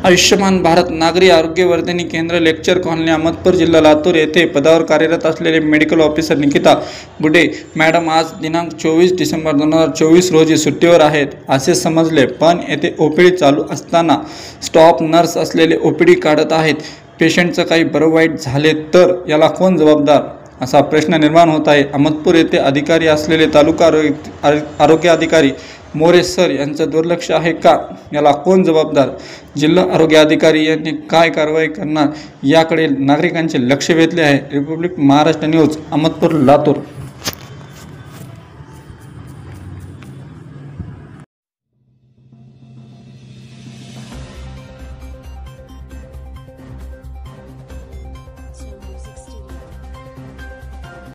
आयुष्यमान भारत नागरी आरोग्यवर्धिनी केंद्र लेक्चर कॉलनी अहमदपूर जिल्हा लातूर येथे पदावर कार्यरत असलेले मेडिकल ऑफिसर निकिता बुडे मॅडम आज दिनांक 24 डिसेंबर 2024 रोजी सुट्टीवर आहेत असे समजले, पण येथे ओपीडी चालू असताना स्टाफ नर्स असलेले ओपीडी काढत आहेत। पेशंटचं काही बरं वाईट झाले तर याला कोण जबाबदार असा प्रश्न निर्माण होत आहे। अहमदपूर येथे अधिकारी असलेले तालुका आरोग्य अधिकारी मोरे सर यांचं दुर्लक्ष आहे का, याला कोण जबाबदार? जिल्हा आरोग्य अधिकारी यांनी काय कारवाई करणार याकडे नागरिकांचे लक्ष वेधले आहे। Republic Maharashtra news Ahmadpur Latur.